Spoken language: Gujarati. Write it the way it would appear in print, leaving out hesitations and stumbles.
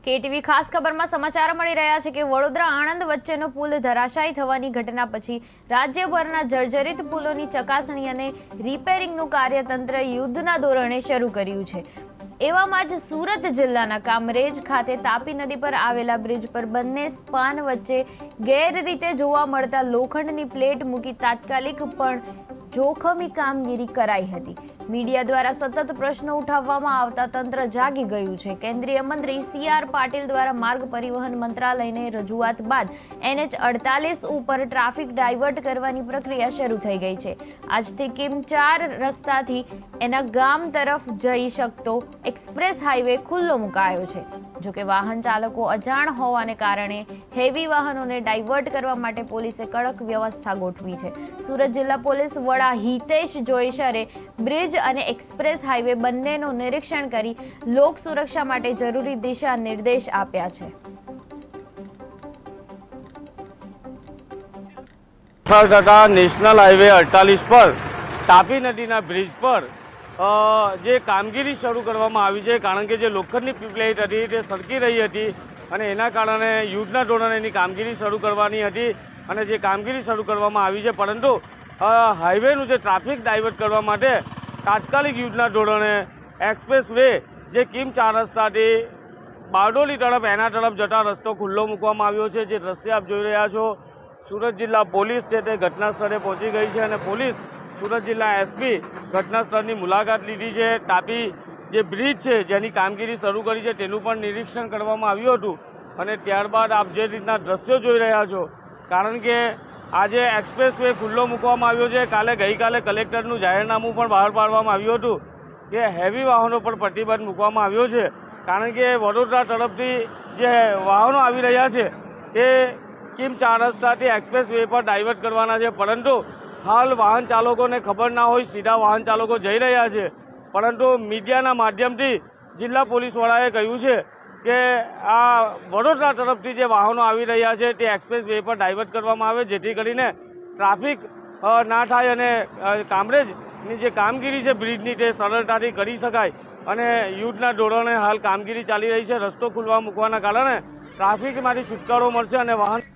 કેટીવી ખાસ ખબરમાં સમાચાર મળી રહ્યા છે કે વડોદરા આણંદ વચ્ચેનો પુલ ધરાશાયી થવાની ઘટના પછી રાજ્યભરના જર્જરિત પુલોની ચકાસણી અને રિપેરિંગનું કાર્યતંત્ર યુદ્ધના ધોરણે શરૂ કર્યું છે। એવામાં જ સુરત જિલ્લાના કામરેજ ખાતે તાપી નદી પર આવેલા બ્રિજ પર બંને સ્પાન વચ્ચે ગેરરીતે જોવા મળતા લોખંડની પ્લેટ મૂકી તાત્કાલિક પણ જોખમી કામગીરી કરાઈ હતી। મીડિયા દ્વારા સતત પ્રશ્નો ઉઠાવવામાં આવતા તંત્ર જાગી ગયું છે। કેન્દ્રીય મંત્રી CR પાટીલ દ્વારા માર્ગ પરિવહન મંત્રાલયને રજૂઆત બાદ NH48 ઉપર ટ્રાફિક ડાયવર્ટ કરવાની પ્રક્રિયા શરૂ થઈ ગઈ છે। આજથી કિમ 4 રસ્તાથી એના ગામ તરફ જઈ શકતો એક્સપ્રેસ હાઈવે ખુલ્લો મુકાયો છે। જોકે વાહન ચાલકો અજાણ હોવાને કારણે હેવી વાહનોને ડાયવર્ટ કરવા માટે પોલીસે કડક વ્યવસ્થા ગોઠવી છે। સુરત જિલ્લા પોલીસ વડા હિતેશ જોઈસરે બ્રિજ અને એક્સપ્રેસ હાઈવે બંનેનું નિરીક્ષણ કરી લોક સુરક્ષા માટે જરૂરી દિશા નિર્દેશ આપ્યા છે। નેશનલ હાઈવે 48 પર તાપી નદીના બ્રિજ પર જે કામગીરી શરૂ કરવામાં આવી છે, કારણ કે જે લોખંડની પ્લેટ હતી તે સરકી રહી હતી અને એના કારણે યુદ્ધના ધોરણે એની કામગીરી શરૂ કરવાની હતી અને જે કામગીરી શરૂ કરવામાં આવી છે, પરંતુ હાઈવેનું જે ટ્રાફિક ડાયવર્ટ કરવા માટે તાત્કાલિક યુદ્ધના ધોરણે એક્સપ્રેસ વે જે કિમ 4 રસ્તાથી બારડોલી તરફ એના તરફ જતા રસ્તો ખુલ્લો મૂકવામાં આવ્યો છે। જે દ્રશ્ય આપ જોઈ રહ્યા છો, સુરત જિલ્લા પોલીસ છે તે ઘટના સ્થળે પહોંચી ગઈ છે અને પોલીસ સુરત જિલ્લા SP ઘટના સ્થળની મુલાકાત લીધી છે। તાપી જે બ્રિજ છે જેની કામગીરી શરૂ કરી છે તેનું પણ નિરીક્ષણ કરવામાં આવ્યું હતું અને ત્યારબાદ આપ જે રીતના દ્રશ્યો જોઈ રહ્યા છો, કારણ કે આજે એક્સપ્રેસ વે ખુલ્લો મૂકવામાં આવ્યો છે। ગઈકાલે કલેક્ટરનું જાહેરનામું પણ બહાર પાડવામાં આવ્યું હતું કે હેવી વાહનો પર પ્રતિબંધ મૂકવામાં આવ્યો છે, કારણ કે વડોદરા તરફથી જે વાહનો આવી રહ્યા છે તે કિમ 4 રસ્તાથી એક્સપ્રેસ વે પર ડાયવર્ટ કરવાના છે, પરંતુ હાલ વાહન ચાલકોને ખબર ના હોય, સીધા વાહન ચાલકો જઈ રહ્યા છે। પરંતુ મીડિયાના માધ્યમથી જિલ્લા પોલીસ વડાએ કહ્યું છે કે આ વડોદરા તરફથી જે વાહનો આવી રહ્યા છે તે એક્સપ્રેસ વે પર ડાયવર્ટ કરવામાં આવે, જેથી કરીને ટ્રાફિક ના થાય અને કામરેજની જે કામગીરી છે બ્રિજની તે સરળતાથી કરી શકાય। અને યુદ્ધના ધોરણે હાલ કામગીરી ચાલી રહી છે। રસ્તો ખુલ્લા મૂકવાના કારણે ટ્રાફિકમાંથી છુટકારો મળશે અને વાહન